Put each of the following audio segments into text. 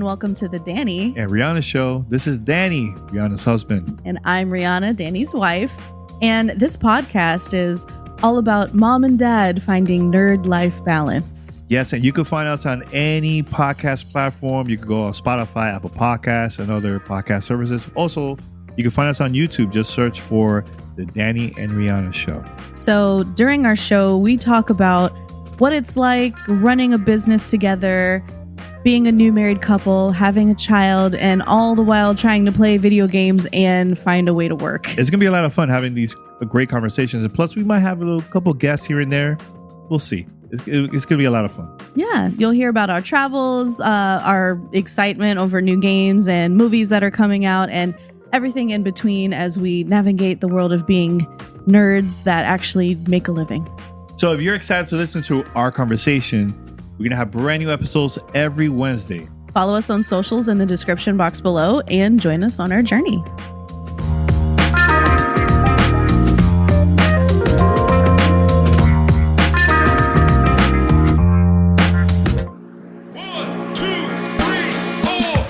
welcome to the Danny and Rihanna show. This is Danny, Rihanna's husband. And I'm Rihanna, Danny's wife. And this podcast is all about mom and dad finding nerd life balance. Yes, and you can find us on any podcast platform. You can go on Spotify, Apple Podcasts, and other podcast services. Also, you can find us on YouTube. Just search for the Danny and Rihanna show. So during our show, we talk about what it's like running a business together, being a new married couple, having a child, and all the while trying to play video games and find a way to work. It's going to be a lot of fun having these great conversations. And plus, we might have a couple guests here and there. We'll see. It's going to be a lot of fun. Yeah, you'll hear about our travels, our excitement over new games and movies that are coming out, and everything in between as we navigate the world of being nerds that actually make a living. So if you're excited to listen to our conversation, we're going to have brand new episodes every Wednesday. Follow us on socials in the description box below and join us on our journey.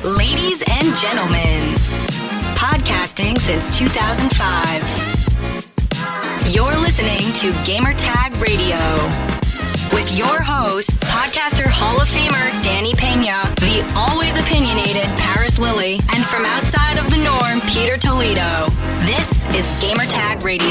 Ladies and gentlemen, podcasting since 2005. You're listening to Gamertag Radio with your hosts, podcaster Hall of Famer Danny Peña, the always opinionated Paris Lily, and from outside of the norm, Peter Toledo. This is Gamertag Radio.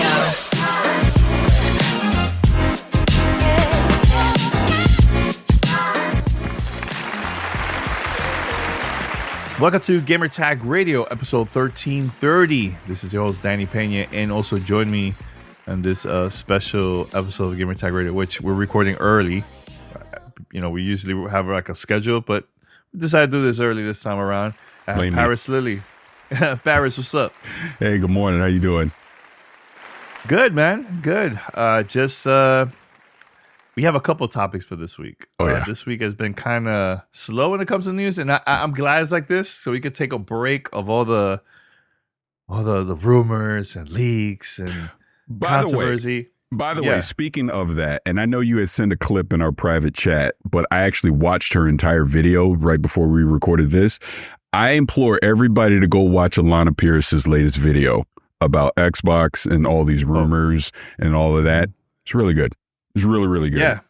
Welcome to Gamertag Radio, episode 1330. This is your host, Danny Peña, and also join me on this special episode of Gamertag Radio, which we're recording early. You know, we usually have like a schedule, but we decided to do this early this time around. Paris Lily. Paris, what's up? Hey, good morning. How you doing? Good, man. Good. We have a couple topics for this week. Oh, yeah. This week has been kind of slow when it comes to news, and I'm glad it's like this, so we could take a break of all the rumors and leaks and controversy. By the way, speaking of that, and I know you had sent a clip in our private chat, but I actually watched her entire video right before we recorded this. I implore everybody to go watch Alana Pierce's latest video about Xbox and all these rumors and all of that. It's really good. It's really, really good.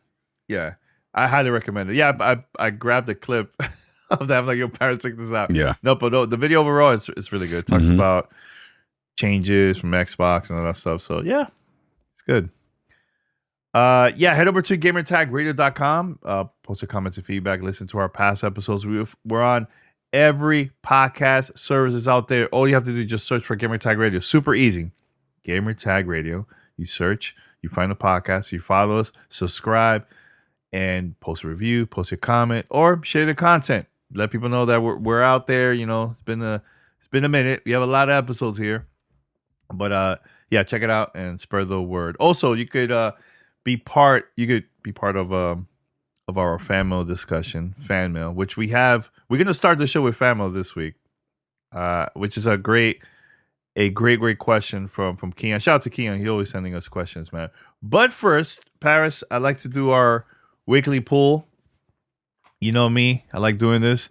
Yeah. I highly recommend it. Yeah, I grabbed a clip of that. I'm like, yo, Paris, check this out. Yeah. No, but the video overall is really good. It talks about changes from Xbox and all that stuff. So yeah, it's good. Head over to gamertagradio.com. Post your comments and feedback. Listen to our past episodes. We're on every podcast services out there. All you have to do is just search for Gamertag Radio. Super easy. Gamertag Radio. You search, you find the podcast, you follow us, subscribe, and post a review, post your comment, or share the content. Let people know that we're out there. You know, it's been a minute. We have a lot of episodes here. But check it out and spread the word. Also, you could be part of our fan mail discussion, fan mail, which we have. We're gonna start the show with fan mail this week, which is a great question from Keon. Shout out to Keon. He's always sending us questions, man. But first, Paris, I'd like to do our weekly poll. You know me, I like doing this.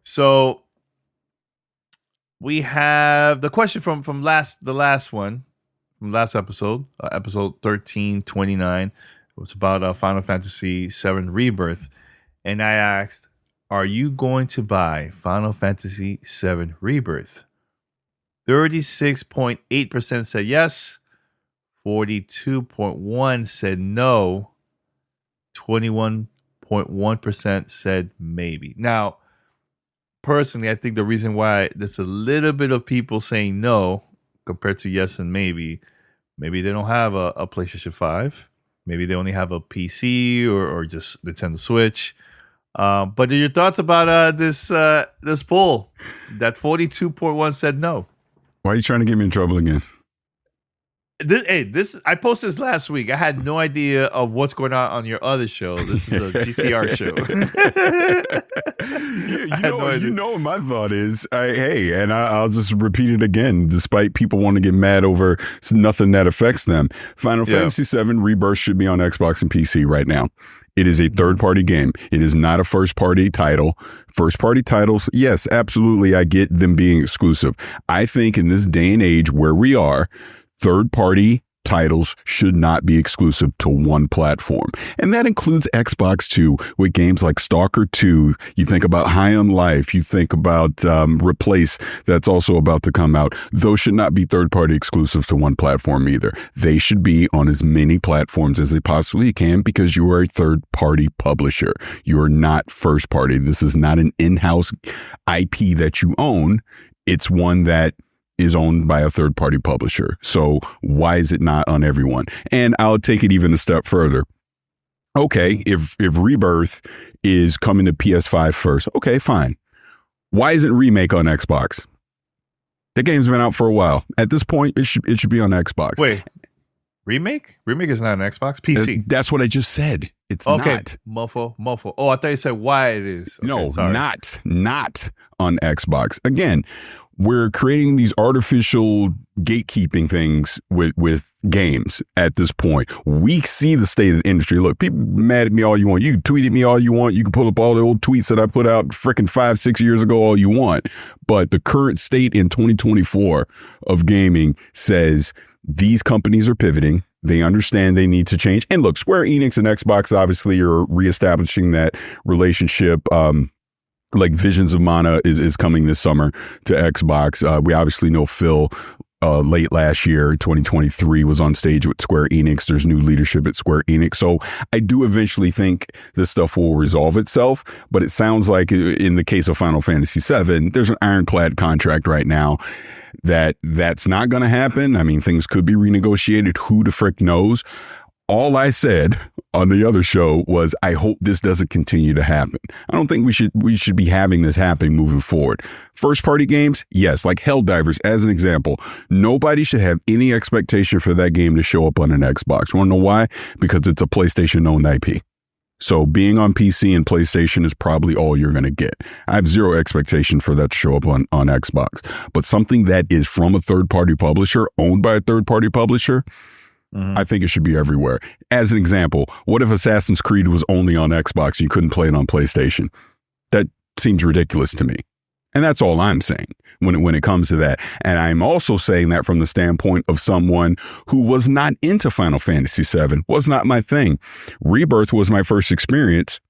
So we have the question from last episode, episode 1329. It was about Final Fantasy VII Rebirth. And I asked, are you going to buy Final Fantasy VII Rebirth? 36.8% said yes. 42.1% said no. 21.1% said maybe. Now, personally, I think the reason why there's a little bit of people saying no compared to yes and maybe they don't have a PlayStation 5. Maybe they only have a PC or just Nintendo Switch. But your thoughts about this poll? That 42.1% said no. Why are you trying to get me in trouble again? I posted this last week. I had no idea of what's going on your other show. This is a GTR show. You know what my thought is. I'll just repeat it again. Despite people want to get mad over nothing that affects them, Final Fantasy VII Rebirth should be on Xbox and PC right now. It is a third-party game. It is not a first-party title. First-party titles, yes, absolutely, I get them being exclusive. I think in this day and age where we are, third-party titles should not be exclusive to one platform. And that includes Xbox too, with games like Stalker 2. You think about High on Life. You think about Replace, that's also about to come out. Those should not be third-party exclusives to one platform either. They should be on as many platforms as they possibly can because you are a third-party publisher. You are not first-party. This is not an in-house IP that you own. It's one that is owned by a third-party publisher. So why is it not on everyone? And I'll take it even a step further. Okay, if Rebirth is coming to PS5 first, okay, fine. Why isn't Remake on Xbox? The game's been out for a while. At this point, it should be on Xbox. Wait, Remake? Remake is not an Xbox? PC. That's what I just said. It's not. Muffle. Oh, I thought you said why it is. Okay, no, sorry. not on Xbox. Again, we're creating these artificial gatekeeping things with games at this point. We see the state of the industry. Look, people mad at me all you want. You can tweet at me all you want. You can pull up all the old tweets that I put out freaking 5-6 years ago all you want. But the current state in 2024 of gaming says these companies are pivoting. They understand they need to change. And look, Square Enix and Xbox obviously are reestablishing that relationship. Like Visions of Mana is coming this summer to Xbox. We obviously know Phil late last year, 2023, was on stage with Square Enix. There's new leadership at Square Enix. So I do eventually think this stuff will resolve itself. But it sounds like in the case of Final Fantasy VII, there's an ironclad contract right now that's not going to happen. I mean, things could be renegotiated. Who the frick knows? All I said on the other show was, I hope this doesn't continue to happen. I don't think we should be having this happen moving forward. First party games, yes, like Helldivers as an example. Nobody should have any expectation for that game to show up on an Xbox. You want to know why? Because it's a PlayStation owned IP. So being on PC and PlayStation is probably all you're going to get. I have zero expectation for that to show up on Xbox. But something that is from a third party publisher, owned by a third party publisher, I think it should be everywhere. As an example, what if Assassin's Creed was only on Xbox? You couldn't play it on PlayStation. That seems ridiculous to me. And that's all I'm saying when it comes to that. And I'm also saying that from the standpoint of someone who was not into Final Fantasy VII, was not my thing. Rebirth was my first experience,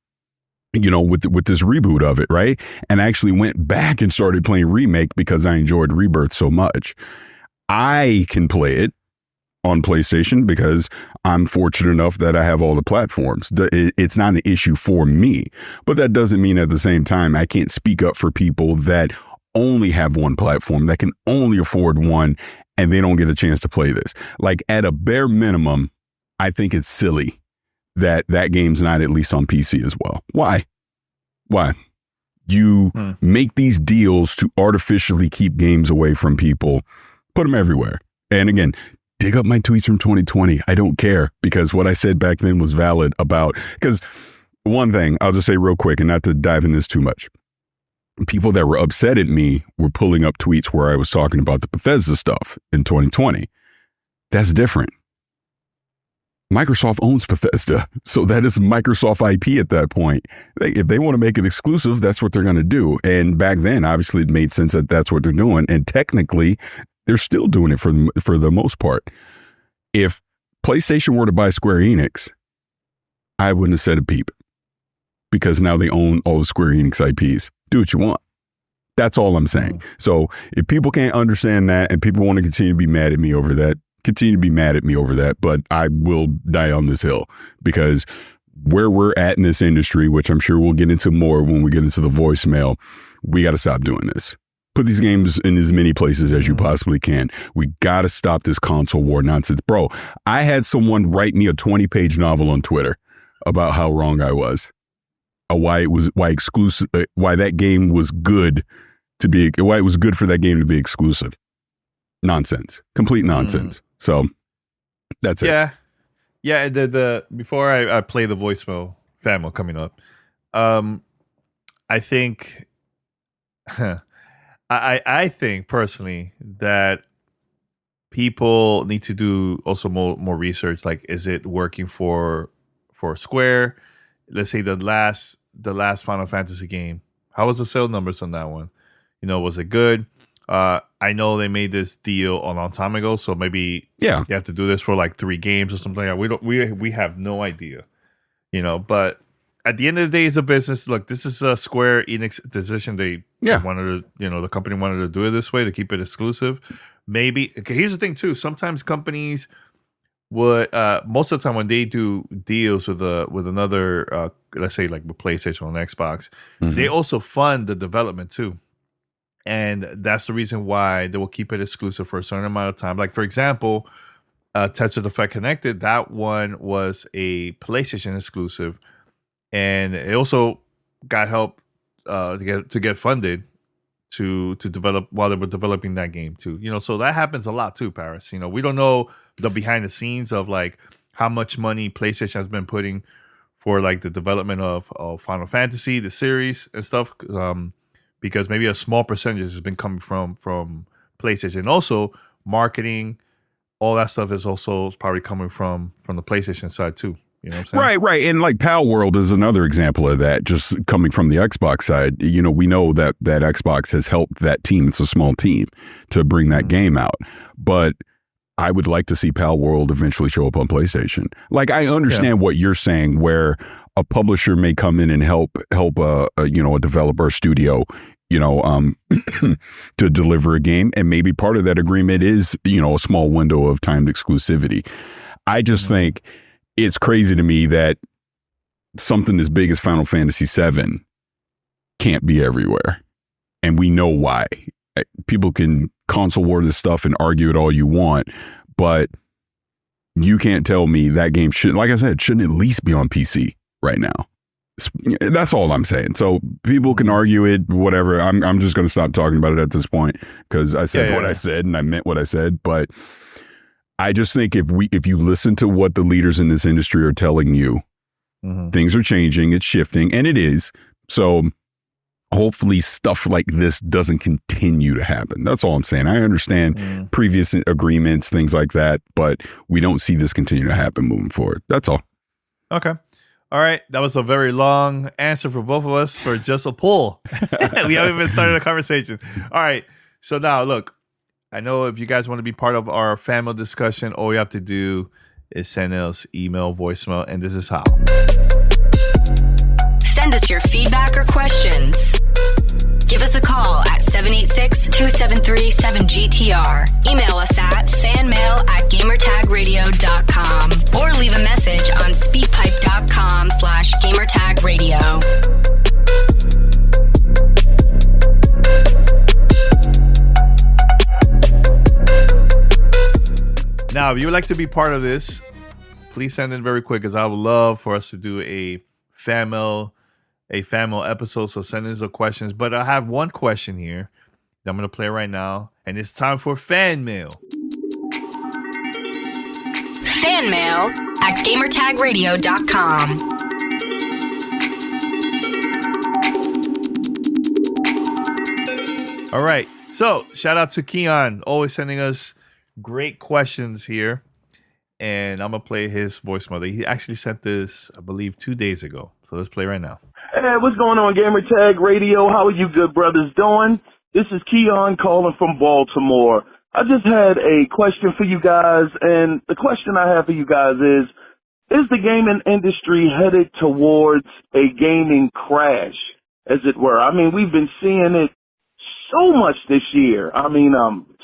you know, with this reboot of it, right? And I actually went back and started playing Remake because I enjoyed Rebirth so much. I can play it on PlayStation because I'm fortunate enough that I have all the platforms. It's not an issue for me, but that doesn't mean at the same time I can't speak up for people that only have one platform, that can only afford one, and they don't get a chance to play this. Like, at a bare minimum, I think it's silly that game's not at least on PC as well. Why? You make these deals to artificially keep games away from people, put them everywhere. And again, dig up my tweets from 2020. I don't care, because what I said back then was valid about, because one thing I'll just say real quick, and not to dive in this too much. People that were upset at me were pulling up tweets where I was talking about the Bethesda stuff in 2020. That's different. Microsoft owns Bethesda, so that is Microsoft IP at that point. If they want to make it exclusive, that's what they're going to do. And back then, obviously, it made sense that that's what they're doing. And technically, they're still doing it for the most part. If PlayStation were to buy Square Enix, I wouldn't have said a peep, because now they own all the Square Enix IPs. Do what you want. That's all I'm saying. So if people can't understand that and people want to continue to be mad at me over that, continue to be mad at me over that. But I will die on this hill, because where we're at in this industry, which I'm sure we'll get into more when we get into the voicemail, we got to stop doing this. Put these games in as many places as you possibly can. We got to stop this console war nonsense. Bro, I had someone write me a 20-page novel on Twitter about how wrong I was. Why that game was good to be, why it was good for that game to be exclusive. Nonsense. Complete nonsense. So that's it. Yeah. The before I play the voicemail, family coming up, I think I think personally that people need to do also more research. Like, is it working for Square? let's say the last Final Fantasy game. How was the sale numbers on that one? Was it good? I know they made this deal a long time ago, so maybe you have to do this for like 3 games or something like that. We have no idea, But at the end of the day, it's a business. Look, this is a Square Enix decision. They wanted to, the company wanted to do it this way to keep it exclusive. Maybe here's the thing too. Sometimes companies would most of the time when they do deals with another, let's say like with PlayStation or Xbox, they also fund the development too. And that's the reason why they will keep it exclusive for a certain amount of time. Like, for example, Tetris Effect Connected, that one was a PlayStation exclusive. And it also got help to get funded to develop while they were developing that game too. So that happens a lot too, Paris. We don't know the behind the scenes of like how much money PlayStation has been putting for like the development of Final Fantasy, the series and stuff. Because maybe a small percentage has been coming from PlayStation. And also marketing, all that stuff is also probably coming from the PlayStation side too. You know what I'm saying? Right. And like Pal World is another example of that, just coming from the Xbox side. We know that Xbox has helped that team. It's a small team to bring that game out. But I would like to see Pal World eventually show up on PlayStation. Like, I understand what you're saying, where a publisher may come in and help a developer studio, to deliver a game. And maybe part of that agreement is, a small window of timed exclusivity. I just think it's crazy to me that something as big as Final Fantasy VII can't be everywhere. And we know why. People can console war this stuff and argue it all you want, but you can't tell me that game shouldn't at least be on PC right now. That's all I'm saying. So people can argue it, whatever. I'm just going to stop talking about it at this point because I said what I said and I meant what I said. But I just think if you listen to what the leaders in this industry are telling you, things are changing, it's shifting, and it is. So hopefully stuff like this doesn't continue to happen. That's all I'm saying. I understand previous agreements, things like that, but we don't see this continue to happen moving forward. That's all. Okay. All right. That was a very long answer for both of us for just a poll. We haven't even started a conversation. All right. So now, look, I know if you guys want to be part of our family discussion, all you have to do is send us email, voicemail, and this is how. Send us your feedback or questions. Give us a call at 786-273-7GTR. Email us at fanmail@gamertagradio.com or leave a message on speakpipe.com/gamertagradio. Now, if you would like to be part of this, please send in very quick because I would love for us to do a fan mail episode. So send in some questions. But I have one question here that I'm going to play right now, and it's time for fan mail. Fan mail at gamertagradio.com. All right. So shout out to Keon, always sending us great questions here. And I'm going to play his voicemail. He actually sent this, I believe, 2 days ago. So let's play right now. Hey, what's going on, Gamertag Radio? How are you good brothers doing? This is Keon calling from Baltimore. I just had a question for you guys, and the question I have for you guys is the gaming industry headed towards a gaming crash, as it were? I mean, we've been seeing it so much this year. I mean,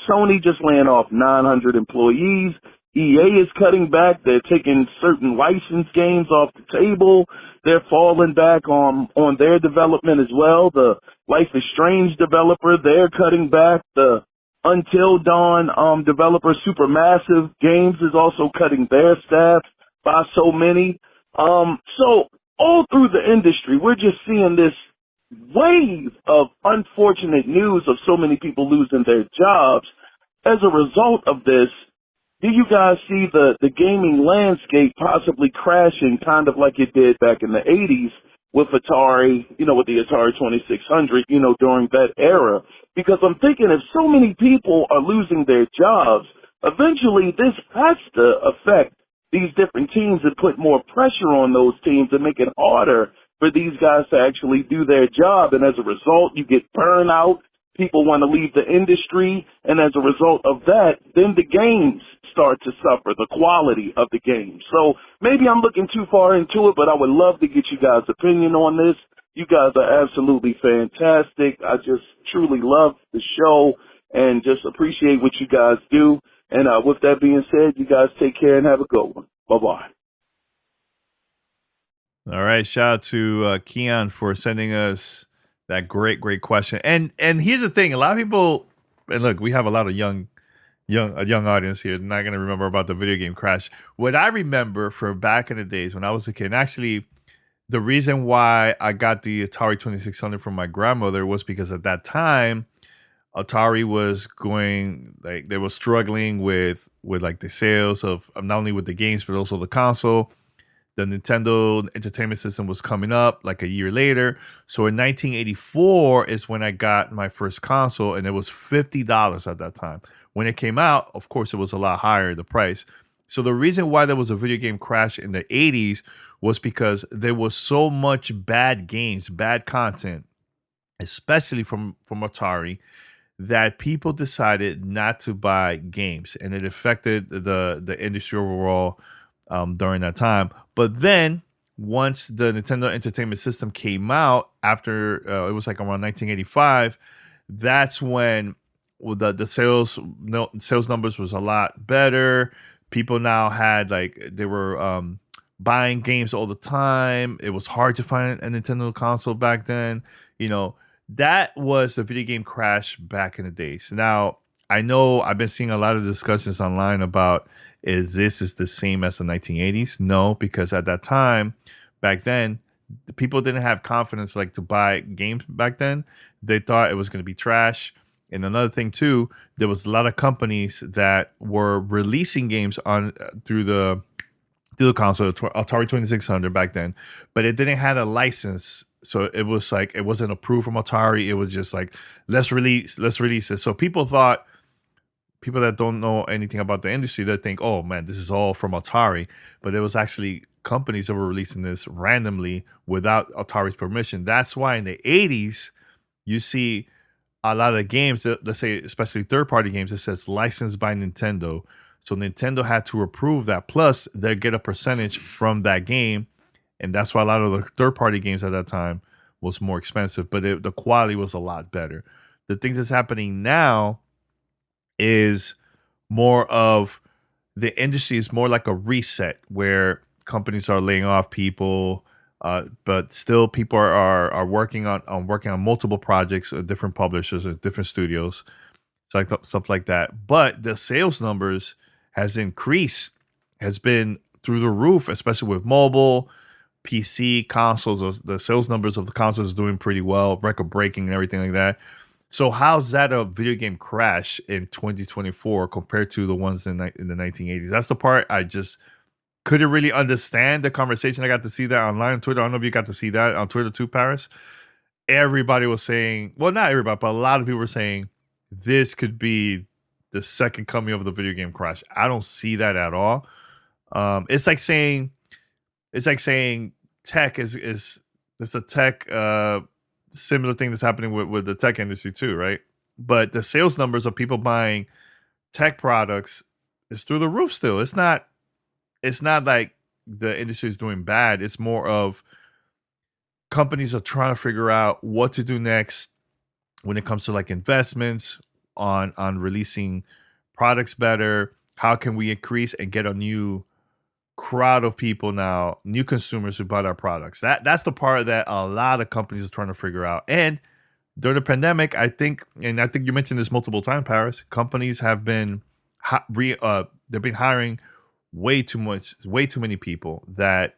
Sony just laying off 900 employees. EA is cutting back. They're taking certain licensed games off the table. They're falling back on their development as well. The Life is Strange developer, they're cutting back. The Until Dawn developer, Supermassive Games, is also cutting their staff by so many. So all through the industry, we're just seeing this wave of unfortunate news of so many people losing their jobs. As a result of this, do you guys see the gaming landscape possibly crashing kind of like it did back in the 80s with Atari, with the Atari 2600, during that era? Because I'm thinking if so many people are losing their jobs, eventually this has to affect these different teams and put more pressure on those teams and make it harder for these guys to actually do their job. And as a result, you get burnout. People want to leave the industry. And as a result of that, then the games start to suffer, the quality of the game. So maybe I'm looking too far into it, but I would love to get you guys' opinion on this. You guys are absolutely fantastic. I just truly love the show and just appreciate what you guys do. And with that being said, you guys take care and have a good one. Bye-bye. All right. Shout out to Keon for sending us that great question. And here's the thing. A lot of people, and look, we have a lot of young audience here. They're not going to remember about the video game crash. What I remember from back in the days when I was a kid, and actually the reason why I got the Atari 2600 from my grandmother was because at that time, Atari was going, like, they were struggling with like the sales of not only with the games, but also the console. The Nintendo Entertainment System was coming up like a year later. So in 1984 is when I got my first console, and it was $50 at that time. When it came out, of course, it was a lot higher, the price. So the reason why there was a video game crash in the 80s was because there was so much bad games, bad content, especially from Atari, that people decided not to buy games, and it affected the industry overall during that time. But then once the Nintendo Entertainment System came out, after it was like around 1985, that's when the sales numbers was a lot better. People now had, like, they were buying games all the time. It was hard to find a Nintendo console back then. You know, that was the video game crash back in the days. Now, I know I've been seeing a lot of discussions online about, is this the same as the 1980s? No, because at that time, back then, people didn't have confidence like to buy games back then. They thought it was going to be trash. And another thing too, there was a lot of companies that were releasing games on through the console, Atari 2600 back then, but it didn't have a license. So it was like, it wasn't approved from Atari. It was just like, let's release it. So people that don't know anything about the industry, they think, oh man, this is all from Atari. But it was actually companies that were releasing this randomly without Atari's permission. That's why in the 80s, you see a lot of games, let's say, especially third-party games, it says licensed by Nintendo. So Nintendo had to approve that. Plus, they get a percentage from that game. And that's why a lot of the third-party games at that time was more expensive. But the quality was a lot better. The things that's happening now is more of, the industry is more like a reset where companies are laying off people, but still people are working on multiple projects with different publishers or different studios, stuff like that. But the sales numbers has been through the roof, especially with mobile, PC, consoles. The sales numbers of the consoles is doing pretty well, record breaking and everything like that. So how's that a video game crash in 2024 compared to the ones in the 1980s? That's the part I just couldn't really understand. The conversation, I got to see that online on Twitter. I don't know if you got to see that on Twitter too, Paris. Everybody was saying, well, not everybody, but a lot of people were saying this could be the second coming of the video game crash. I don't see that at all. It's like saying tech is a tech similar thing that's happening with the tech industry too, right? But the sales numbers of people buying tech products is through the roof still. It's not like the industry is doing bad. It's more of companies are trying to figure out what to do next when it comes to like investments on releasing products better. How can we increase and get a new crowd of people now, new consumers who bought our products? That's the part that a lot of companies are trying to figure out. And during the pandemic, I think you mentioned this multiple times, Paris, companies have been they've been hiring way too many people that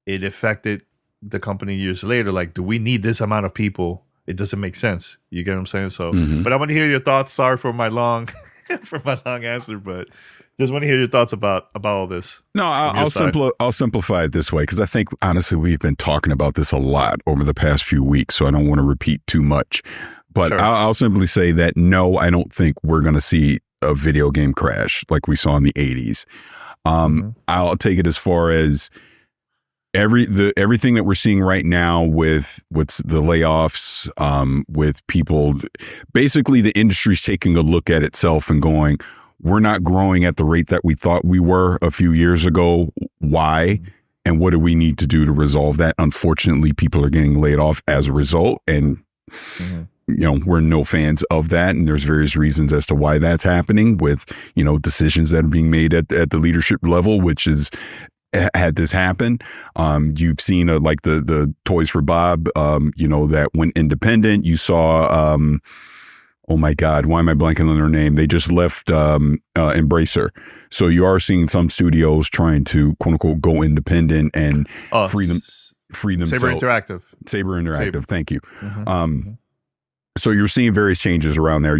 it affected the company years later. Like, do we need this amount of people? It doesn't make sense. You get what I'm saying? So, But I want to hear your thoughts. Sorry for my long answer, but just want to hear your thoughts about all this. No, I'll simplify it this way, because I think, honestly, we've been talking about this a lot over the past few weeks, so I don't want to repeat too much. But sure. I'll simply say that, no, I don't think we're going to see a video game crash like we saw in the 80s. I'll take it as far as everything that we're seeing right now with the layoffs, with people, basically the industry's taking a look at itself and going, we're not growing at the rate that we thought we were a few years ago. Why? And what do we need to do to resolve that? Unfortunately, people are getting laid off as a result. And, we're no fans of that. And there's various reasons as to why that's happening with, decisions that are being made at the leadership level, which is had this happen. You've seen like the Toys for Bob, that went independent. You saw, oh my God, why am I blanking on their name? They just left Embracer. So you are seeing some studios trying to quote unquote go independent and free themselves. Saber Interactive. Thank you. So you're seeing various changes around there.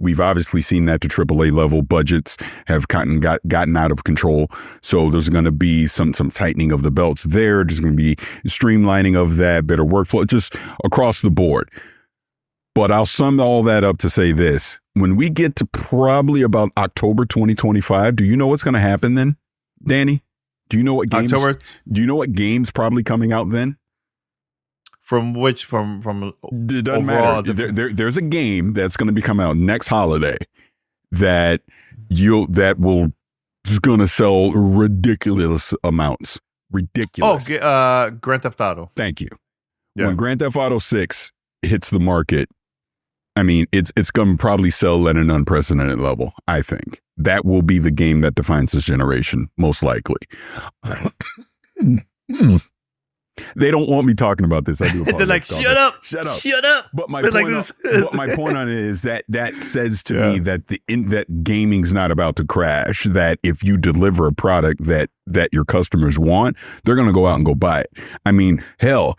We've obviously seen that the AAA level budgets have gotten out of control. So there's going to be some tightening of the belts there. There's going to be streamlining of that, better workflow, just across the board. But I'll sum all that up to say this. When we get to probably about October 2025, do you know what's going to happen then, Danny? Do you know what games? Do you know what games probably coming out then? From which it doesn't matter. There's a game that's going to be coming out next holiday that is going to sell ridiculous amounts. Ridiculous. Grand Theft Auto. Thank you. Yeah. When Grand Theft Auto 6 hits the market, I mean, it's going to probably sell at an unprecedented level. I think that will be the game that defines this generation, most likely. They don't want me talking about this. I do apologize. They're like, shut up. But my point on it is that says to me that that gaming's not about to crash. That if you deliver a product that your customers want, they're going to go out and go buy it. I mean, hell,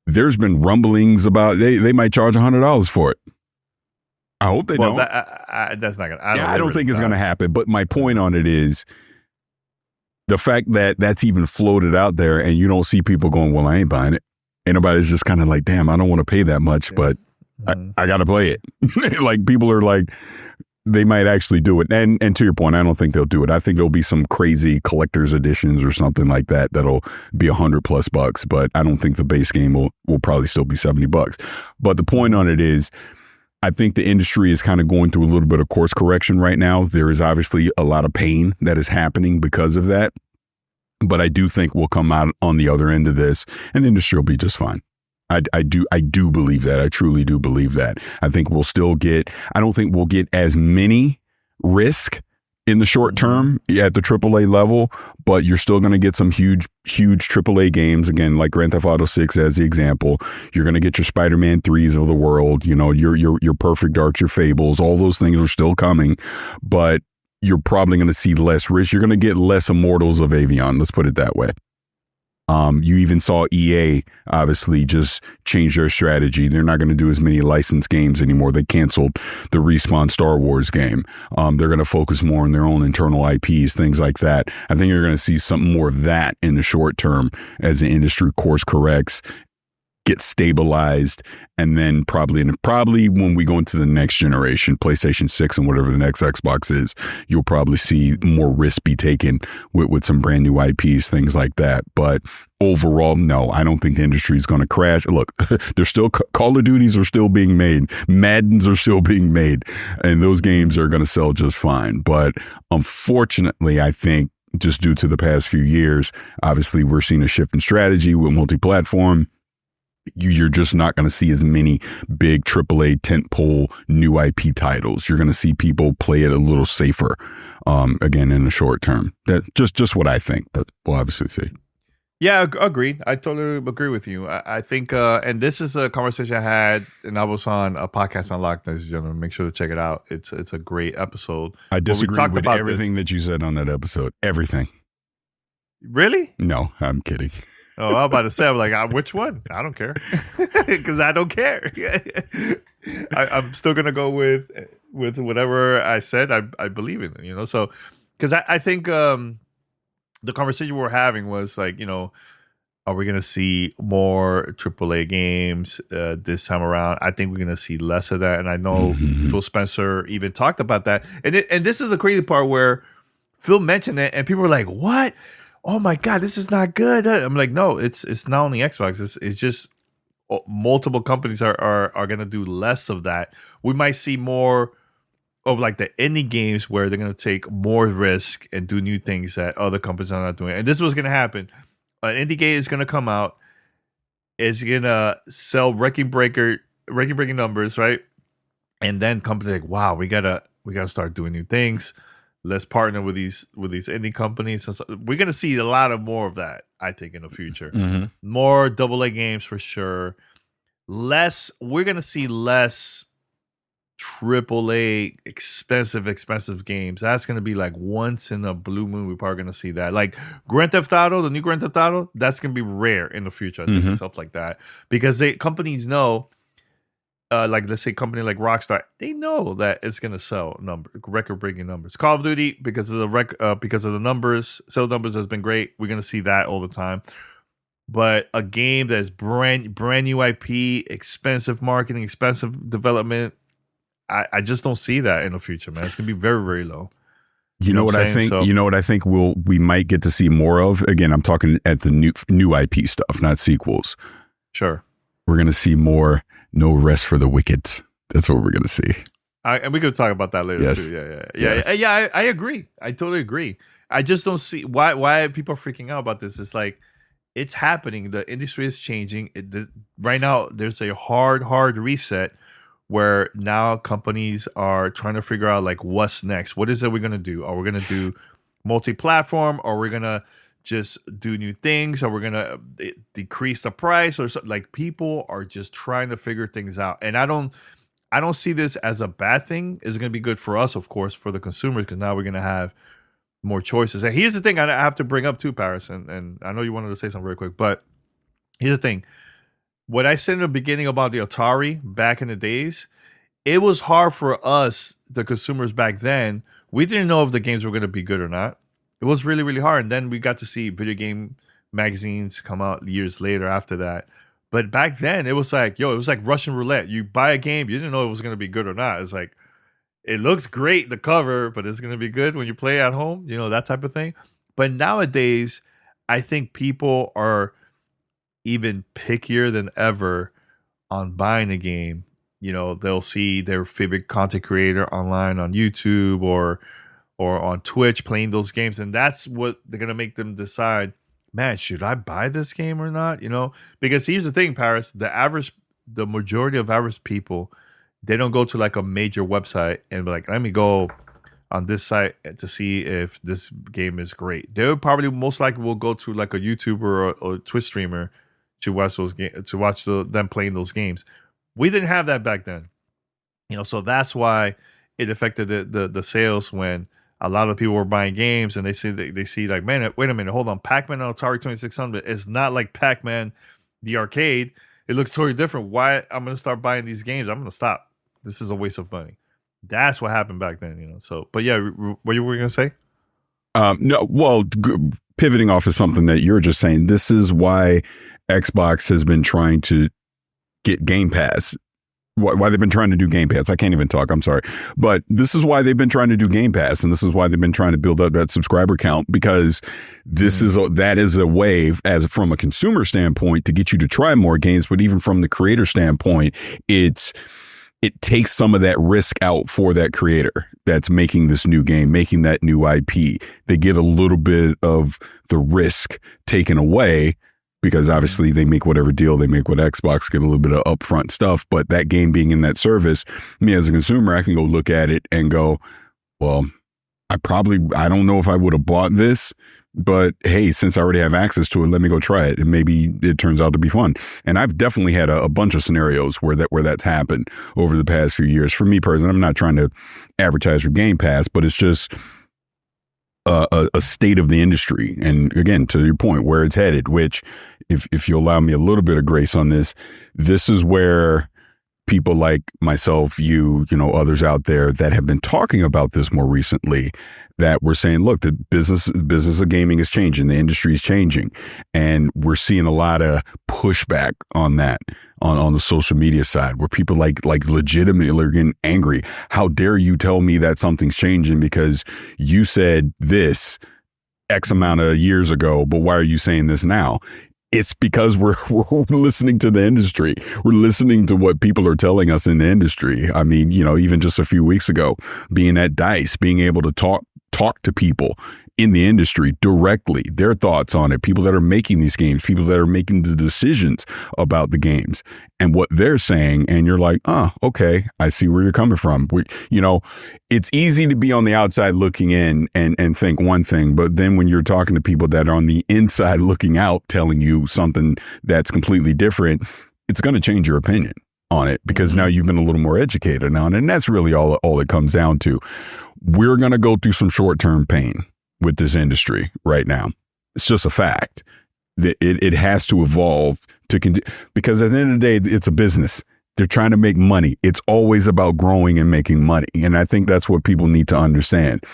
there's been rumblings about they might charge $100 for it. I hope they don't. That's not gonna. I don't think it's going to happen. But my point on it is the fact that that's even floated out there, and you don't see people going, "Well, I ain't buying it." Anybody's just kind of like, "Damn, I don't want to pay that much, but I got to play it." Like people are like, they might actually do it. And to your point, I don't think they'll do it. I think there'll be some crazy collector's editions or something like that that'll be $100+, but I don't think the base game will probably still be $70. But the point on it is, I think the industry is kind of going through a little bit of course correction right now. There is obviously a lot of pain that is happening because of that. But I do think we'll come out on the other end of this and the industry will be just fine. I do believe that. I truly do believe that. I think I don't think we'll get as many risk in the short term at the AAA level, but you're still going to get some huge AAA games, again, like Grand Theft Auto 6 as the example. You're going to get your Spider-Man 3s of the world, your Perfect Darks, your Fables, all those things are still coming, but you're probably going to see less risk. You're going to get less Immortals of Avion, let's put it that way. You even saw EA obviously just change their strategy. They're not going to do as many licensed games anymore. They canceled the Respawn Star Wars game. They're going to focus more on their own internal IPs, things like that. I think you're going to see some more of that in the short term as the industry course corrects, gets stabilized, and then probably when we go into the next generation, PlayStation 6 and whatever the next Xbox is, you'll probably see more risk be taken with some brand new IPs, things like that. But overall, no, I don't think the industry is going to crash. Look, there's still Call of Duties are still being made, Maddens are still being made, and those games are going to sell just fine. But unfortunately, I think just due to the past few years, obviously we're seeing a shift in strategy with multi-platform. You're just not going to see as many big AAA tentpole new IP titles. You're going to see people play it a little safer, again, in the short term. That's just what I think, but we'll obviously see. Yeah, agreed. I totally agree with you. I think, and this is a conversation I had, and I was on a podcast on Locked, ladies and gentlemen. Make sure to check it out. It's a great episode. I disagree with everything that you said on that episode. Everything. Really? No, I'm kidding. Oh, I was about to say, I'm like, which one? I don't care. Because I don't care. I'm still going to go with whatever I said I believe in, So, because I think the conversation we're having was like, are we going to see more AAA games this time around? I think we're going to see less of that. And I know Phil Spencer even talked about that. And this is the crazy part where Phil mentioned it, and people were like, "What? Oh my God, this is not good." I'm like, no, it's not only Xbox. It's just multiple companies are gonna do less of that. We might see more of like the indie games where they're gonna take more risk and do new things that other companies are not doing. And this was gonna happen. An indie game is gonna come out. It's gonna sell record-breaking numbers, right? And then companies like, wow, we gotta start doing new things. Let's partner with these indie companies. And so we're gonna see a lot of more of that, I think, in the future. Mm-hmm. More AA games for sure. We're gonna see less AAA expensive games. That's gonna be like once in a blue moon. We're probably gonna see that. Like Grand Theft Auto, the new Grand Theft Auto, that's gonna be rare in the future. I think and stuff like that, because companies know. Like let's say company like Rockstar, they know that it's gonna sell record-breaking numbers. Call of Duty, because of the numbers, sales numbers has been great. We're gonna see that all the time. But a game that's brand new IP, expensive marketing, expensive development, I just don't see that in the future, man. It's gonna be very, very low. You know what I think? So, you know what I think we might get to see more of? Again, I'm talking at the new IP stuff, not sequels. Sure. We're gonna see more. No rest for the wicked. That's what we're gonna see. And we could talk about that later yes. too. Yes. Yeah. I agree. I totally agree. I just don't see why people are freaking out about this. It's like it's happening. The industry is changing. Right now, there's a hard reset where now companies are trying to figure out like what's next. What is it we're gonna do? Are we gonna do multi-platform? Or we're gonna just do new things, or we're gonna decrease the price, or something? Like people are just trying to figure things out, and I don't see this as a bad thing. It's gonna be good for us, of course, for the consumers, because now we're gonna have more choices. And here's the thing I have to bring up too, Paris, and I know you wanted to say something very quick, but here's the thing. What I said in the beginning about the Atari back in the days, it was hard for us, the consumers back then. We didn't know if the games were gonna be good or not. It was really, really hard. And then we got to see video game magazines come out years later after that. But back then, it was like, it was like Russian roulette. You buy a game, you didn't know it was going to be good or not. It's like, it looks great, the cover, but it's going to be good when you play at home, that type of thing. But nowadays, I think people are even pickier than ever on buying a game. They'll see their favorite content creator online on YouTube or on Twitch playing those games, and that's what they're gonna make them decide, man, should I buy this game or not? Because here's the thing, Paris, the majority of average people, they don't go to like a major website and be like, let me go on this site to see if this game is great. They probably most likely will go to like a YouTuber or Twitch streamer to watch those games, to watch them playing those games. We didn't have that back then, so that's why it affected the sales when a lot of people were buying games, and they see like, man, wait a minute, hold on, Pac-Man on Atari 2600 is not like Pac-Man the arcade. It looks totally different. Why I'm going to start buying these games? I'm going to stop. This is a waste of money. That's what happened back then, So, but yeah, what you were going to say? No, well, pivoting off of something that you're just saying, this is why Xbox has been trying to get Game Pass. Why they've been trying to do Game Pass. I can't even talk. I'm sorry. But this is why they've been trying to do Game Pass. And this is why they've been trying to build up that subscriber count, because that is a way, as from a consumer standpoint, to get you to try more games. But even from the creator standpoint, it takes some of that risk out for that creator that's making this new game, making that new IP. They get a little bit of the risk taken away, because obviously they make whatever deal they make with Xbox, get a little bit of upfront stuff. But that game being in that service, me as a consumer, I can go look at it and go, well, I don't know if I would have bought this, but hey, since I already have access to it, let me go try it. And maybe it turns out to be fun. And I've definitely had a bunch of scenarios where that's happened over the past few years. For me personally, I'm not trying to advertise for Game Pass, but it's just a state of the industry. And again, to your point, where it's headed, which if you allow me a little bit of grace on this is where people like myself, others out there that have been talking about this more recently, that we're saying, look, the business of gaming is changing. The industry is changing. And we're seeing a lot of pushback on that, on the social media side, where people like legitimately are getting angry. How dare you tell me that something's changing because you said this X amount of years ago, but why are you saying this now? It's because we're listening to the industry. We're listening to what people are telling us in the industry. I mean, even just a few weeks ago, being at DICE, being able to talk to people in the industry directly, their thoughts on it, people that are making these games, people that are making the decisions about the games and what they're saying. And you're like, oh, okay, I see where you're coming from. It's easy to be on the outside looking in and think one thing, but then when you're talking to people that are on the inside looking out, telling you something that's completely different, it's going to change your opinion on it because now you've been a little more educated on it. And that's really all it comes down to. We're going to go through some short-term pain with this industry right now. It's just a fact that it has to evolve to because at the end of the day, it's a business. They're trying to make money. It's always about growing and making money. And I think that's what people need to understand.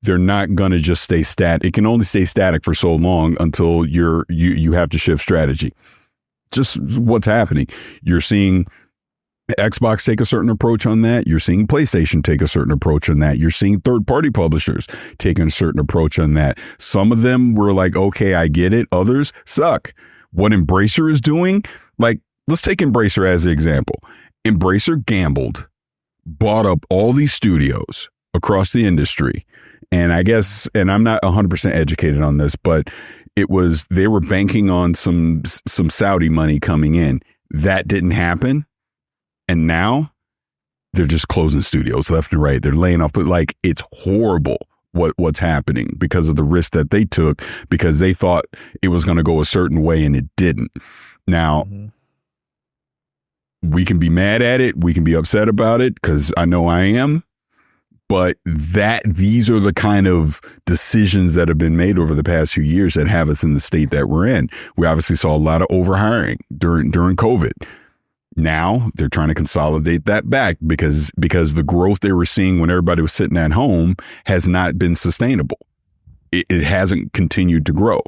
They're not going to just stay static. It can only stay static for so long until you have to shift strategy. Just what's happening. You're seeing Xbox take a certain approach on that. You're seeing PlayStation take a certain approach on that. You're seeing third-party publishers taking a certain approach on that. Some of them were like, okay, I get it. Others suck. What Embracer is doing, let's take Embracer as an example. Embracer gambled, bought up all these studios across the industry. And I guess, and I'm not 100% educated on this, but they were banking on some Saudi money coming in. That didn't happen. And now they're just closing studios left and right. They're laying off, but it's horrible what's happening because of the risk that they took because they thought it was going to go a certain way and it didn't. Now, we can be mad at it. We can be upset about it because I know I am. But these are the kind of decisions that have been made over the past few years that have us in the state that we're in. We obviously saw a lot of overhiring during COVID. Now they're trying to consolidate that back because the growth they were seeing when everybody was sitting at home has not been sustainable. It hasn't continued to grow.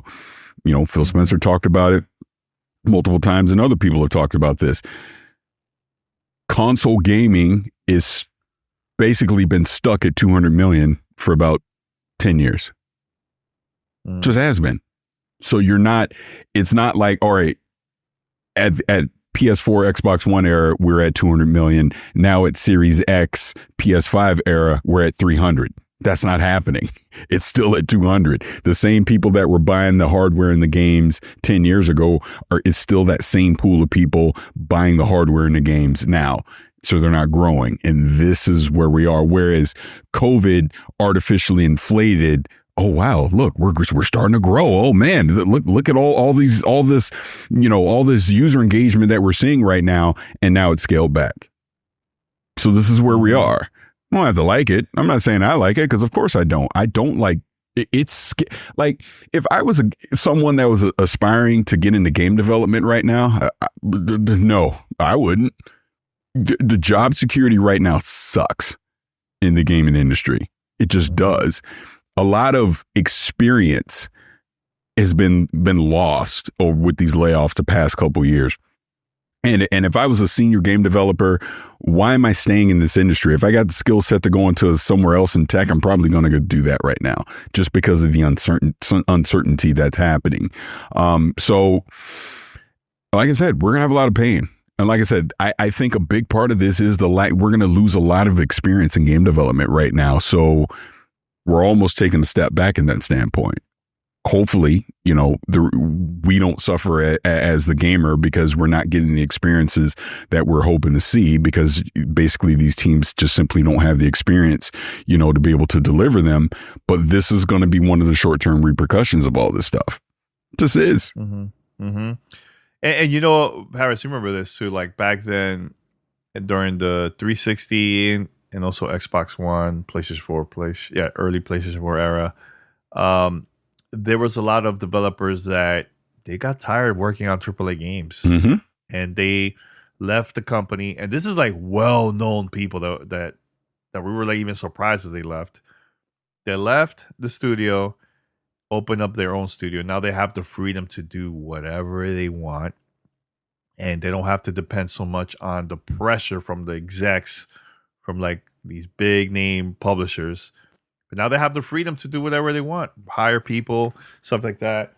Phil Spencer talked about it multiple times and other people have talked about this. Console gaming is basically been stuck at 200 million for about 10 years. Just has been. So it's not like, all right, at PS4, Xbox One era, we're at 200 million. Now at Series X, PS5 era, we're at 300. That's not happening. It's still at 200. The same people that were buying the hardware in the games 10 years ago it's still that same pool of people buying the hardware in the games now. So they're not growing. And this is where we are. Whereas COVID artificially inflated, oh wow, look, we're starting to grow. Oh man, look at all this user engagement that we're seeing right now, and now it's scaled back. So this is where we are. I don't have to like it. I'm not saying I like it because of course I don't. I don't like it. It's like if I was someone that was aspiring to get into game development right now, no, I wouldn't. The job security right now sucks in the gaming industry. It just does. A lot of experience has been lost with these layoffs the past couple of years. And if I was a senior game developer, why am I staying in this industry? If I got the skill set to go into somewhere else in tech, I'm probably going to go do that right now just because of the uncertainty that's happening. So like I said, we're going to have a lot of pain. And like I said, I think a big part of this is we're going to lose a lot of experience in game development right now. So we're almost taking a step back in that standpoint. Hopefully, we don't suffer as the gamer because we're not getting the experiences that we're hoping to see because basically these teams just simply don't have the experience, to be able to deliver them. But this is going to be one of the short-term repercussions of all this stuff. This is. Mm-hmm. Mm-hmm. And Harris, you remember this too, like back then during the 360 and also Xbox One, PlayStation 4, early PlayStation 4 era, there was a lot of developers that they got tired working on AAA games and they left the company. And this is like well-known people that we were like even surprised that they left. They left the studio, open up their own studio. Now they have the freedom to do whatever they want. and they don't have to depend so much on the pressure from the execs from like these big name publishers. But now they have the freedom to do whatever they want, hire people, stuff like that.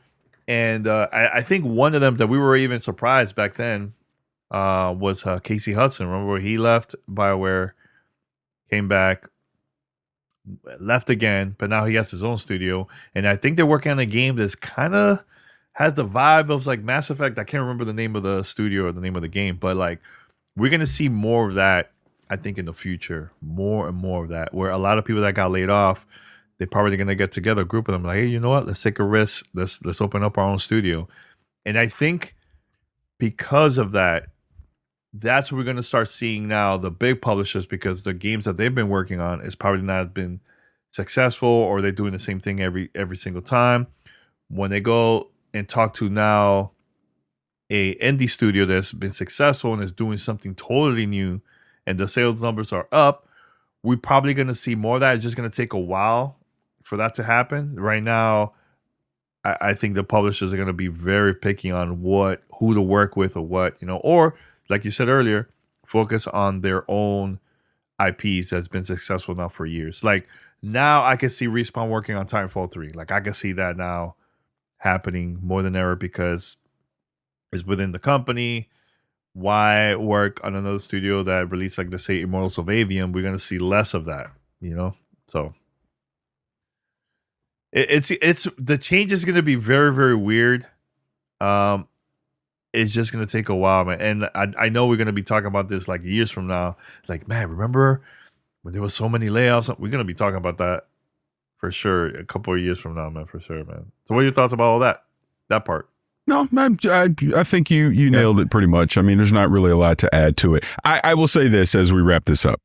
And I think one of them that we were even surprised back then was Casey Hudson. Remember where he left BioWare, came back, left again, but now he has his own studio. And I think they're working on a game that's kind of has the vibe of like Mass Effect. I can't remember the name of the studio or the name of the game, but like we're going to see more of that, I think, in the future. More and more of that, where a lot of people that got laid off, they're probably going to get together, a group of them, like, hey, you know what? Let's take a risk. Let's open up our own studio. And I think because of that, that's what we're going to start seeing now, the big publishers, because the games that they've been working on is probably not been successful, or they're doing the same thing every single time. When they go and talk to now a indie studio that's been successful and is doing something totally new, and the sales numbers are up, we're probably going to see more of that. It's just going to take a while for that to happen. Right now, I think the publishers are going to be very picky on who to work with, or what, or like you said earlier, focus on their own IPs that's been successful now for years. Like now I can see Respawn working on Titanfall 3. Like I can see that now happening more than ever because it's within the company. Why work on another studio that released, like, let's say, Immortals of Avium? We're going to see less of that, So it's the change is going to be very, very weird. It's just going to take a while, man. And I know we're going to be talking about this like years from now. Like, man, remember when there was so many layoffs? We're going to be talking about that for sure a couple of years from now, man, for sure, man. So what are your thoughts about all that part? No, I think you nailed it pretty much. I mean, there's not really a lot to add to it. I will say this as we wrap this up.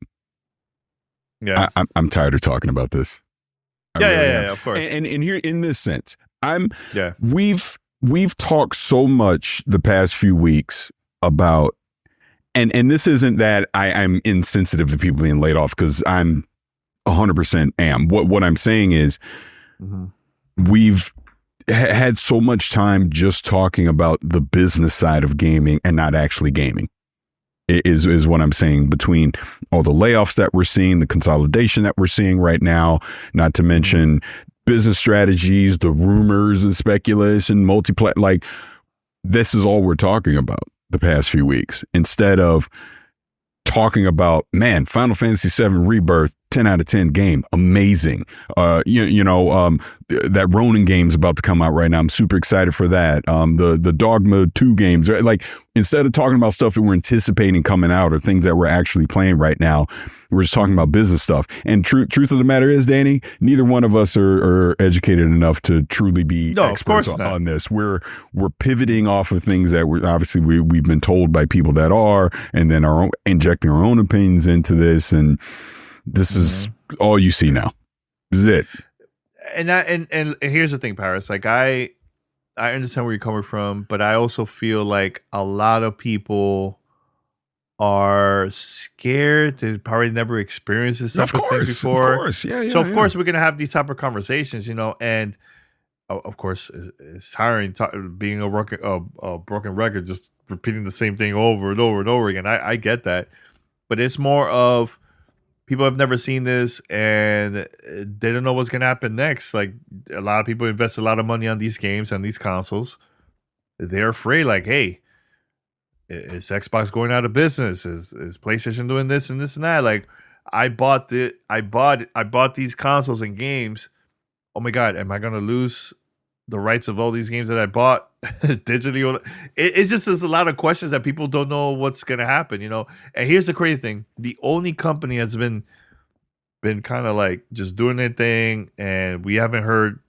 Yeah, I'm tired of talking about this. Yeah, of course. And here, in this sense, Yeah. We've talked so much the past few weeks about, and this isn't that I'm insensitive to people being laid off, because I'm 100% am. What I'm saying is, we've had so much time just talking about the business side of gaming and not actually gaming. Is what I'm saying, between all the layoffs that we're seeing, the consolidation that we're seeing right now, not to mention business strategies, the rumors and speculation, like this is all we're talking about the past few weeks, instead of talking about, man, Final Fantasy VII Rebirth, 10 out of 10 game, amazing. That Ronin game's about to come out right now. I'm super excited for that. The Dogma 2 games, right? Like, instead of talking about stuff that we're anticipating coming out or things that we're actually playing right now, we're just talking about business stuff. And truth of the matter is, Danny, neither one of us are educated enough to truly be experts on this. We're pivoting off of things that we've been told by people that are, and then injecting our own opinions into this. And this is all you see now. This is it. And here's the thing, Paris. Like I understand where you're coming from, but I also feel like a lot of people are scared. They probably never experienced this type of thing before. Of course, yeah. So of course we're gonna have these type of conversations, and of course it's tiring being a broken record, just repeating the same thing over and over and over again. I get that, but it's more of people have never seen this and they don't know what's going to happen next. Like, a lot of people invest a lot of money on these games and these consoles. They're afraid, like, hey, is Xbox going out of business? Is PlayStation doing this and this and that? Like, I bought these consoles and games. Oh my God, am I going to lose the rights of all these games that I bought digitally? It's just, there's a lot of questions that people don't know what's going to happen, And here's the crazy thing. The only company that's been kind of like just doing their thing, and we haven't heard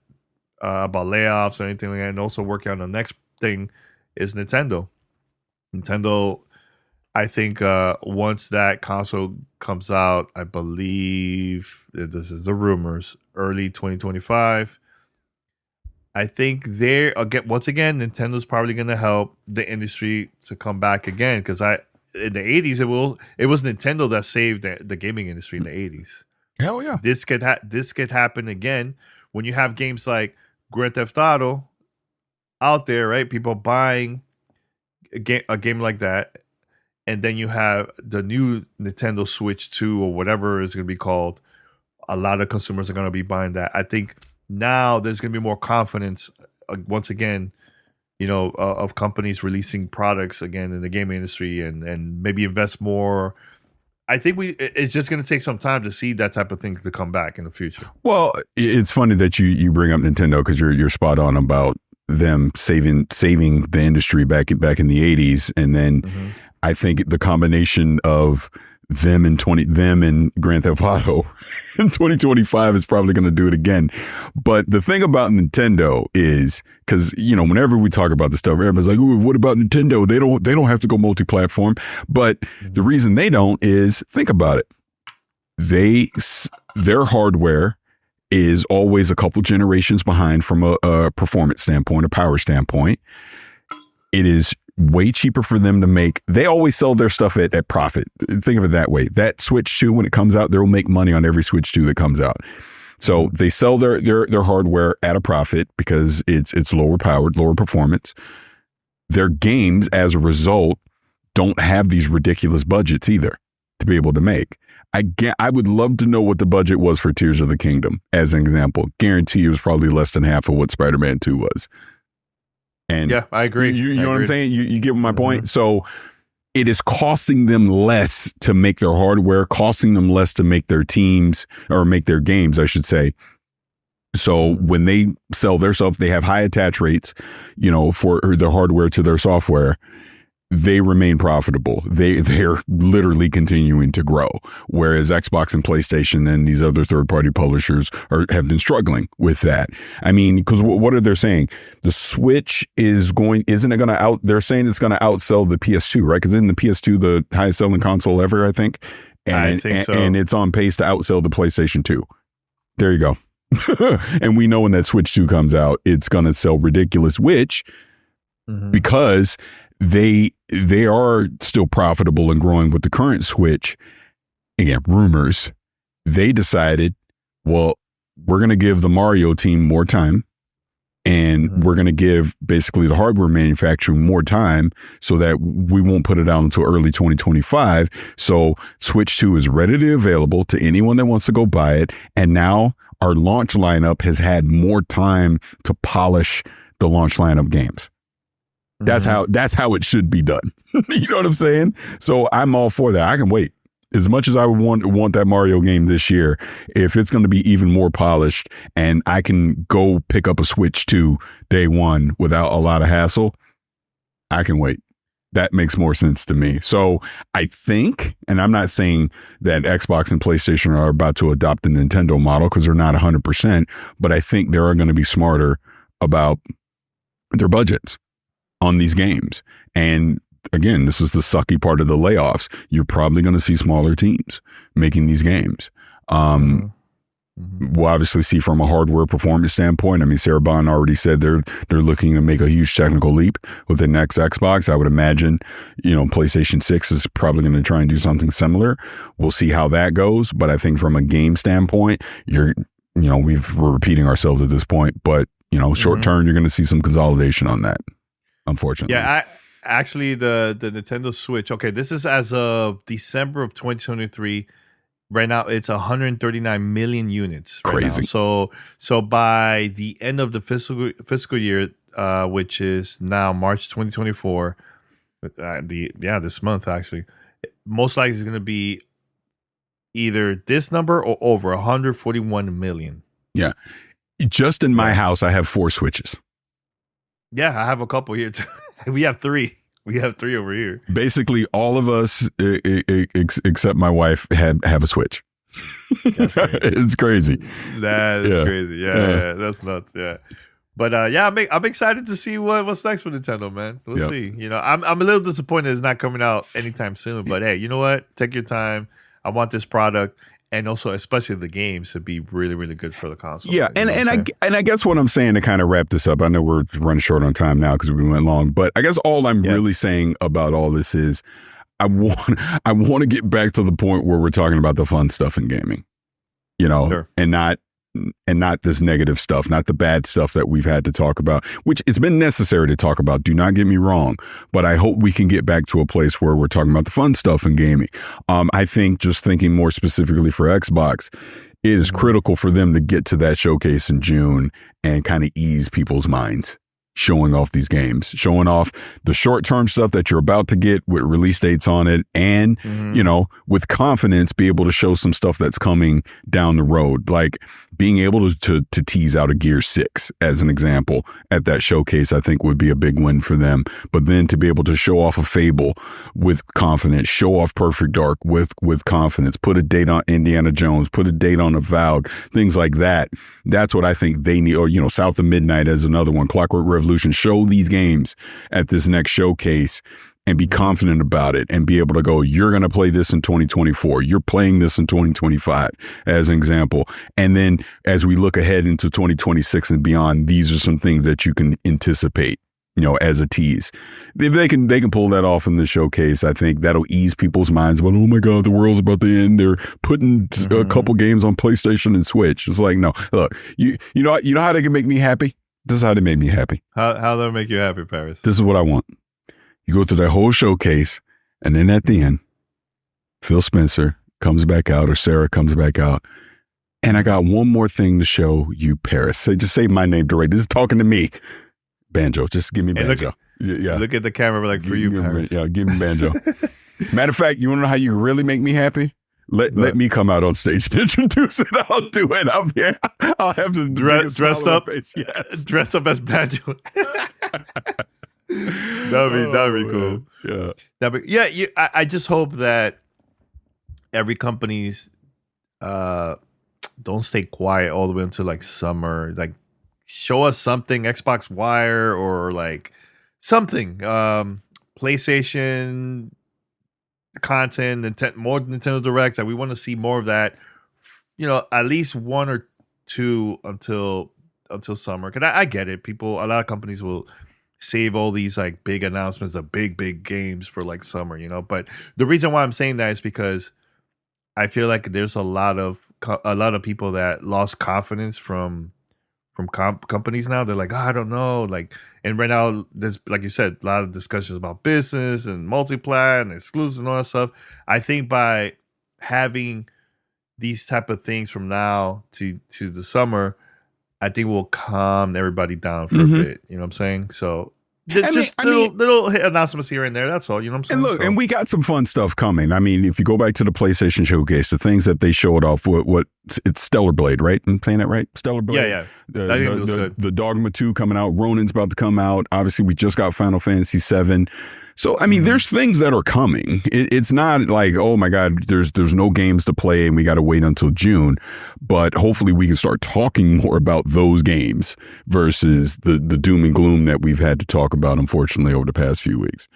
about layoffs or anything like that, and also working on the next thing, is Nintendo. Nintendo, I think once that console comes out, I believe, this is the rumors, early 2025, I think once again, Nintendo's probably going to help the industry to come back again, because in the 80s it was Nintendo that saved the gaming industry in the 80s. Hell yeah. This could happen again when you have games like Grand Theft Auto out there, right? People buying a game like that, and then you have the new Nintendo Switch 2 or whatever it's going to be called, a lot of consumers are going to be buying that. I think now there's going to be more confidence once again, of companies releasing products again in the gaming industry and maybe invest more. I think it's just going to take some time to see that type of thing to come back in the future. Well, it's funny that you bring up Nintendo because you're spot on about them saving the industry back in the 80s, and then I think the combination of them and Grand Theft Auto in 2025 is probably going to do it again. But the thing about Nintendo is, because whenever we talk about this stuff, everybody's like, "Ooh, what about Nintendo? They don't have to go multi-platform." But the reason they don't is, think about it. Their hardware is always a couple generations behind from a performance standpoint, a power standpoint. It is way cheaper for them to make. They always sell their stuff at profit. Think of it that way. That Switch 2, when it comes out, they'll make money on every Switch 2 that comes out. So they sell their hardware at a profit because it's lower powered, lower performance. Their games, as a result, don't have these ridiculous budgets either to be able to make. I would love to know what the budget was for Tears of the Kingdom, as an example. Guarantee it was probably less than half of what Spider-Man 2 was. And yeah, I agree. You know what I'm saying? You get my point? So it is costing them less to make their hardware, costing them less to make their teams or make their games, I should say. So when they sell their stuff, they have high attach rates, for their hardware to their software. They remain profitable. They're literally continuing to grow, whereas Xbox and PlayStation and these other third-party publishers have been struggling with that. I mean, because what are they saying? The Switch isn't it going to they're saying it's going to outsell the PS2, right? Because isn't the PS2 the highest selling console ever, I think? And, I think so. And it's on pace to outsell the PlayStation 2. There you go. And we know when that Switch 2 comes out, it's going to sell ridiculous, which because they are still profitable and growing with the current Switch. Again, rumors. They decided, well, we're going to give the Mario team more time, and we're going to give basically the hardware manufacturing more time so that we won't put it out until early 2025. So Switch 2 is readily available to anyone that wants to go buy it. And now our launch lineup has had more time to polish the launch lineup games. That's how it should be done. You know what I'm saying? So I'm all for that. I can wait. As much as I would want that Mario game this year, if it's going to be even more polished and I can go pick up a Switch 2 day one without a lot of hassle, I can wait. That makes more sense to me. So I think, and I'm not saying that Xbox and PlayStation are about to adopt the Nintendo model because they're not 100%, but I think they are going to be smarter about their budgets on these games. And again, this is the sucky part of the layoffs. You're probably going to see smaller teams making these games. We'll obviously see from a hardware performance standpoint. I mean, Sarah Bond already said they're looking to make a huge technical leap with the next Xbox. I would imagine, PlayStation 6 is probably going to try and do something similar. We'll see how that goes. But I think from a game standpoint, we're repeating ourselves at this point, but short term, you're going to see some consolidation on that. Unfortunately. Yeah, actually the Nintendo Switch. Okay, this is as of December of 2023. Right now, it's 139 million units. Right Crazy. Now. So by the end of the fiscal year, which is now March 2024, this month actually, most likely is going to be either this number or over 141 million. Yeah, just in my house, I have 4 Switches. Yeah, I have a couple here too. We have 3. We have 3 over here. Basically, all of us, except my wife, have a Switch. That's crazy. It's crazy. That is crazy. Yeah, that's nuts. Yeah, but I'm excited to see what's next for Nintendo, man. We'll see. I'm a little disappointed it's not coming out anytime soon. But hey, you know what? Take your time. I want this product. And also, especially the games, to be really, really good for the console. Yeah, and I guess what I'm saying to kind of wrap this up, I know we're running short on time now because we went long, but I guess all I'm really saying about all this is I want to get back to the point where we're talking about the fun stuff in gaming, and not and not this negative stuff, not the bad stuff that we've had to talk about, which it's been necessary to talk about. Do not get me wrong, but I hope we can get back to a place where we're talking about the fun stuff in gaming. I think just thinking more specifically for Xbox, it is critical for them to get to that showcase in June and kind of ease people's minds, showing off these games, showing off the short-term stuff that you're about to get with release dates on it. And, you know, with confidence, be able to show some stuff that's coming down the road, like being able to tease out a Gear 6 as an example at that showcase, I think would be a big win for them. But then to be able to show off a Fable with confidence, show off Perfect Dark with confidence, put a date on Indiana Jones, put a date on Avowed, things like that. That's what I think they need. Or, you know, South of Midnight as another one, Clockwork Revolution. Show these games at this next showcase and be confident about it and be able to go, you're going to play this in 2024. You're playing this in 2025 as an example. And then as we look ahead into 2026 and beyond, these are some things that you can anticipate, you know, as a tease. If they can pull that off in the showcase, I think that'll ease people's minds about, oh my God, the world's about to end. They're putting a couple games on PlayStation and Switch. It's like, no, look, you know how they can make me happy? This is how they made me happy. How they'll make you happy, Paris? This is what I want. You go to that whole showcase, and then at the end, Phil Spencer comes back out, or Sarah comes back out, and I got one more thing to show you, Paris. Just say my name directly. This is talking to me. Banjo. Just give me Banjo. Look at the camera like, for you, Paris. Yeah, give me Banjo. Matter of fact, you want to know how you really make me happy? Let me come out on stage and introduce it. I'll do it. I'll have to dressed up. Yes. Dress up as Banjo. That'd be cool. Yeah. I just hope that every company's don't stay quiet all the way until like summer. Like, show us something, Xbox Wire or like something. PlayStation content, more Nintendo Directs. Like, we want to see more of that. You know, at least one or two until summer. Cause I get it. A lot of companies will save all these like big announcements of big games for like summer, you know. But the reason why I'm saying that is because I feel like there's a lot of people that lost confidence from companies now. They're like, oh, I don't know, like, and right now there's, like you said, a lot of discussions about business and multiplayer and exclusives and all that stuff. I think by having these type of things from now to the summer, I think we'll calm everybody down for a bit. You know what I'm saying? So little announcements here and there. That's all. You know what I'm saying? And look, and we got some fun stuff coming. I mean, if you go back to the PlayStation Showcase, the things that they showed off, it's Stellar Blade, right? I'm saying that right? Stellar Blade? Yeah. I think it was good. The Dogma 2 coming out. Ronin's about to come out. Obviously, we just got Final Fantasy 7. So, I mean, there's things that are coming. It's not like, oh my God, there's no games to play and we got to wait until June. But hopefully we can start talking more about those games versus the doom and gloom that we've had to talk about, unfortunately, over the past few weeks.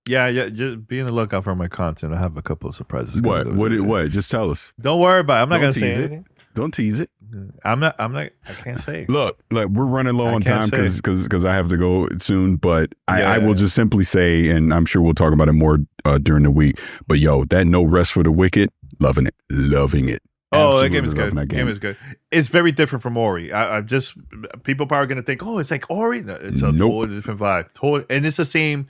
Yeah. Just be on the lookout for my content. I have a couple of surprises. What? Just tell us. Don't worry about it. I'm not going to say anything. Don't tease it. I'm not. I can't say. Look, we're running low on time because I have to go soon. But I will just simply say, and I'm sure we'll talk about it more during the week. But that No Rest for the Wicked, loving it. Oh, that game is good. Game is good. It's very different from Ori. I just, people probably going to think, oh, it's like Ori. No, it's a totally different vibe. And it's the same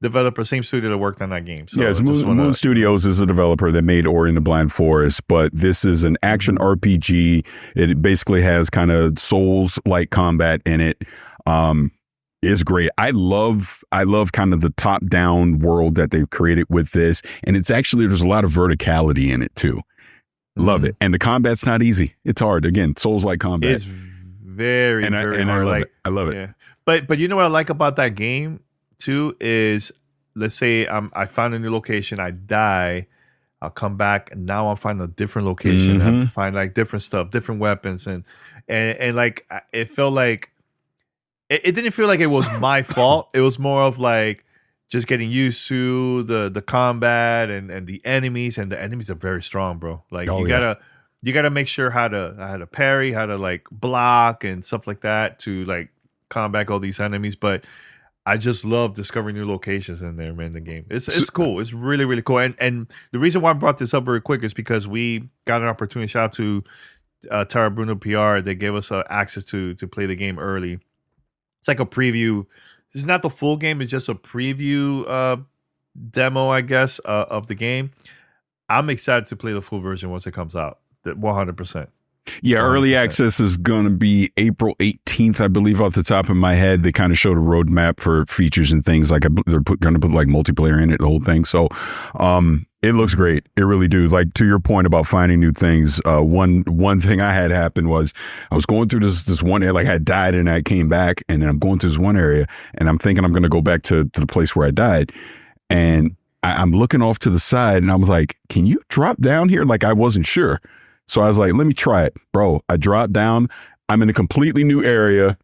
developer, same studio that worked on that game. So yes, Moon Studios is a developer that made Ori and the Blind Forest, but this is an action RPG. It basically has kind of Souls-like combat in it. It's great. I love kind of the top-down world that they've created with this, and it's actually, there's a lot of verticality in it too. Love it. And the combat's not easy. It's hard. Again, Souls-like combat. It's very hard. I love it. Yeah. But you know what I like about that game too is, let's say I find a new location, I die, I'll come back, and now I'll find a different location and find like different stuff, different weapons, and like it felt like it didn't feel like it was my fault. It was more of like just getting used to the combat and the enemies, and the enemies are very strong, bro. Like you gotta make sure how to parry, how to like block and stuff like that to like combat all these enemies. But I just love discovering new locations in there, man. The game, it's cool. It's really, really cool. And the reason why I brought this up very quick is because we got an opportunity. Shout out to Terra Bruno PR, they gave us access to play the game early. It's like a preview. It's not the full game. It's just a preview demo, I guess, of the game. I'm excited to play the full version once it comes out. 100%. Yeah, 100%. Early access is going to be April 18th, I believe, off the top of my head. They kind of showed a roadmap for features and things. Like they're going to put like multiplayer in it, the whole thing. So it looks great. It really do. Like to your point about finding new things. One thing I had happen was I was going through this one area, like I had died and I came back, and then I'm going through this one area and I'm thinking I'm going to go back to the place where I died. And I'm looking off to the side and I was like, can you drop down here? Like I wasn't sure. So I was like, let me try it, bro. I dropped down. I'm in a completely new area.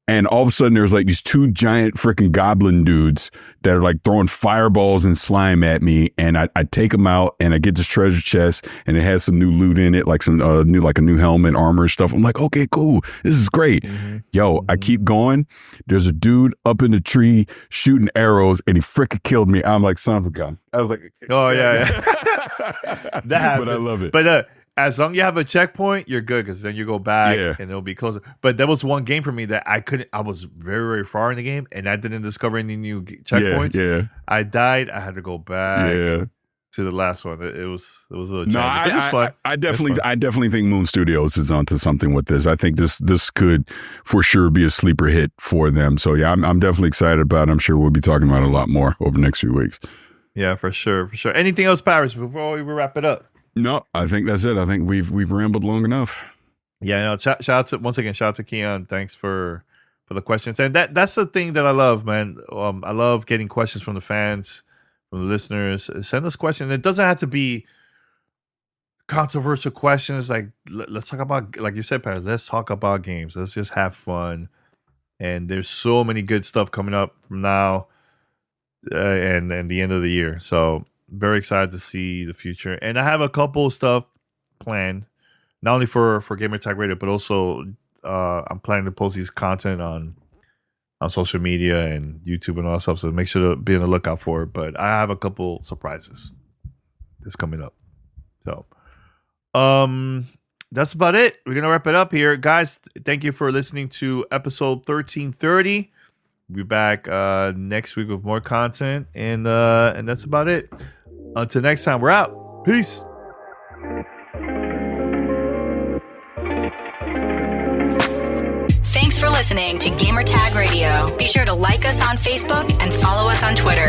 And all of a sudden there's like these two giant freaking goblin dudes that are like throwing fireballs and slime at me. And I take them out and I get this treasure chest and it has some new loot in it, like some new helmet, armor and stuff. I'm like, okay, cool. This is great. Mm-hmm. Yo, I keep going. There's a dude up in the tree shooting arrows and he freaking killed me. I'm like, son of a gun. I was like, oh yeah. That happened. But I love it. But as long as you have a checkpoint, you're good, because then you go back and it'll be closer. But there was one game for me that I was very, very far in the game and I didn't discover any new checkpoints. Yeah. I died. I had to go back to the last one. It was a little challenging. It was fun. I definitely think Moon Studios is onto something with this. I think this could for sure be a sleeper hit for them. So yeah, I'm definitely excited about it. I'm sure we'll be talking about it a lot more over the next few weeks. Yeah, for sure. Anything else, Paris, before we wrap it up? No, I think that's it. I think we've rambled long enough. Yeah, no, shout out to Keon. Thanks for the questions. And that's the thing that I love, man. I love getting questions from the fans, from the listeners. Send us questions. It doesn't have to be controversial questions. Like, let's talk about, like you said, Pat, let's talk about games. Let's just have fun. And there's so many good stuff coming up from now and the end of the year. So very excited to see the future. And I have a couple stuff planned, not only for Gamertag Radio, but also I'm planning to post these content on social media and YouTube and all that stuff. So make sure to be on the lookout for it. But I have a couple surprises that's coming up. So that's about it. We're going to wrap it up here. Guys, thank you for listening to episode 1330. We'll be back next week with more content. And that's about it. Until next time, we're out. Peace. Thanks for listening to Gamertag Radio. Be sure to like us on Facebook and follow us on Twitter.